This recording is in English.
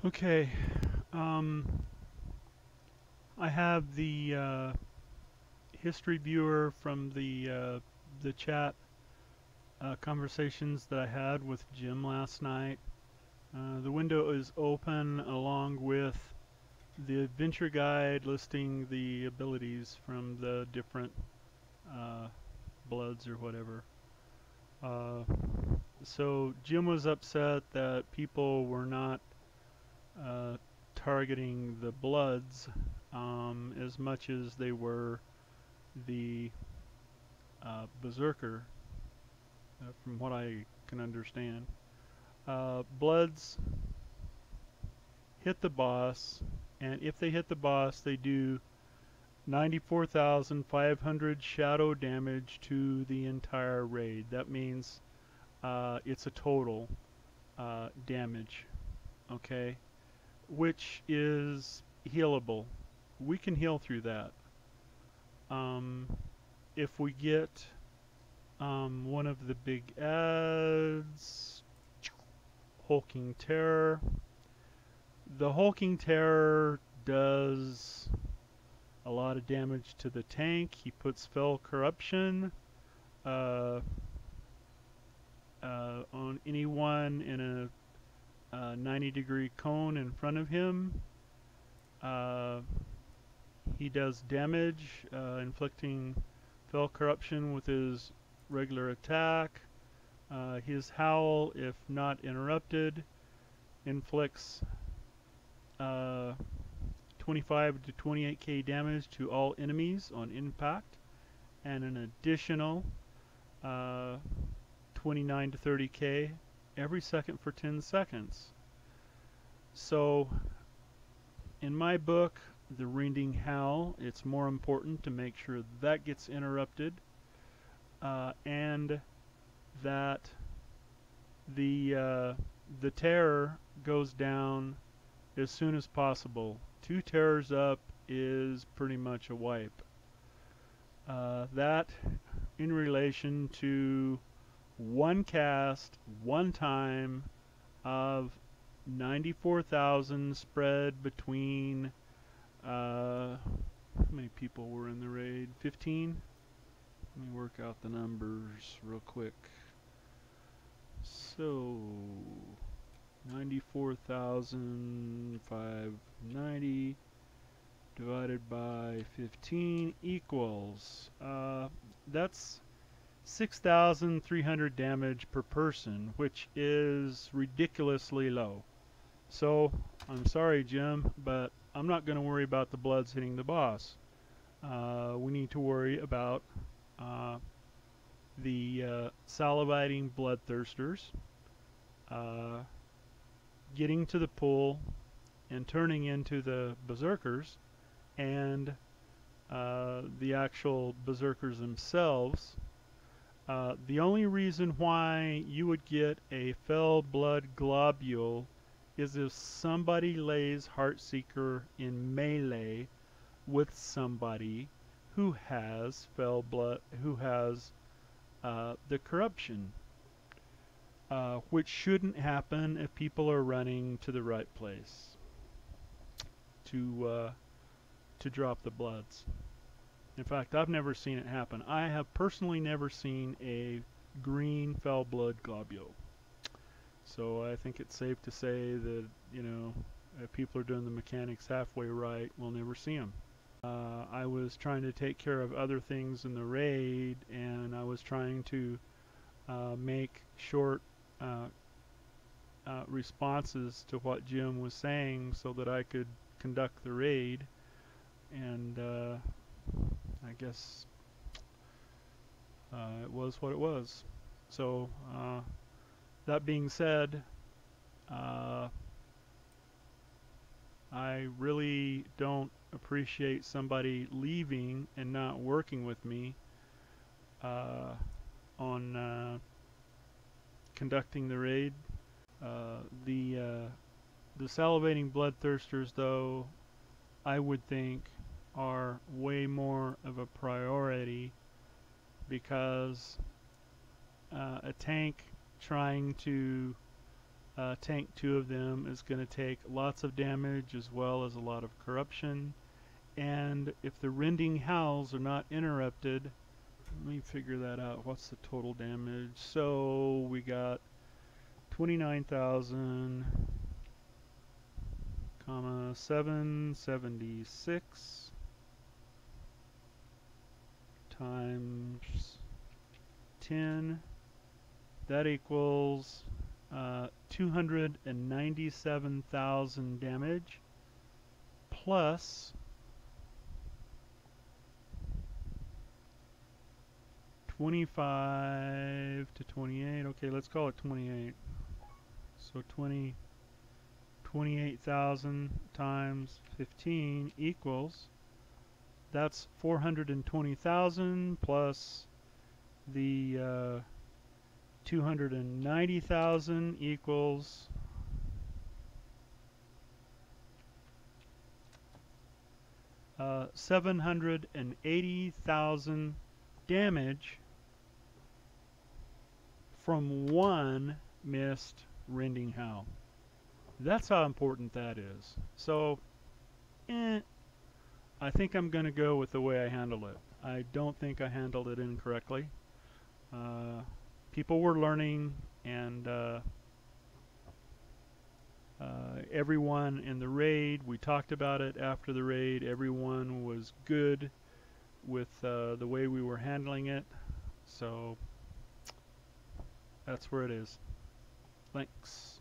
Okay, um, I have the history viewer from the chat conversations that I had with Jim last night. The window is open along with the adventure guide listing the abilities from the different uh, bloods or whatever. Uh, so Jim was upset that people were not uh, targeting the bloods as much as they were the berserker, from what I can understand. Bloods hit the boss, and if they hit the boss, they do 94,500 shadow damage to the entire raid. That means it's a total damage, okay? Which is healable. We can heal through that. Um, if we get one of the big ads, Hulking Terror. The Hulking Terror does a lot of damage to the tank. He puts Fell Corruption uh, on anyone in a 90-degree cone in front of him. Uh, he does damage, inflicting Fell Corruption with his regular attack. His Howl, if not interrupted, inflicts 25 to 28k damage to all enemies on impact, and an additional 29 to 30k every second for 10 seconds. So, in my book, the Rending Howl, it's more important to make sure that gets interrupted, and that the terror goes down as soon as possible. 2 terrors up is pretty much a wipe. That in relation to one cast, one time of 94,000 spread between how many people were in the raid? 15? Let me work out the numbers real quick. So 94,590 divided by 15 equals that's 6,300 damage per person, which is ridiculously low. So I'm sorry, Jim, but I'm not going to worry about the bloods hitting the boss. We need to worry about the salivating bloodthirsters getting to the pool and turning into the berserkers, and the actual berserkers themselves. The only reason why you would get a fell blood globule is if somebody lays Heartseeker in melee with somebody who has fell blood, who has the corruption, which shouldn't happen if people are running to the right place to drop the bloods. In fact, I've never seen it happen. I have personally never seen a green fell blood globule. So I think it's safe to say that, you know, if people are doing the mechanics halfway right, we'll never see them. I was trying to take care of other things in the raid, and I was trying to make short responses to what Jim was saying so that I could conduct the raid, and I guess it was what it was. So that being said, I really don't appreciate somebody leaving and not working with me on conducting the raid. The salivating bloodthirsters, though, I would think are way more of a priority, because a tank trying to tank 2 of them is going to take lots of damage as well as a lot of corruption. And if the rending howls are not interrupted, let me figure that out. What's the total damage? So we got 29,000, 776 times 10. That equals 297,000 damage plus 25 to 28. Okay, let's call it 28. So 28,000 times 15 equals, that's 420,000 plus the 290,000 equals 780,000 damage from one missed rending howl. That's how important that is. So, I think I'm going to go with the way I handle it. I don't think I handled it incorrectly. People were learning, and everyone in the raid, we talked about it after the raid, everyone was good with the way we were handling it. So that's where it is. Thanks.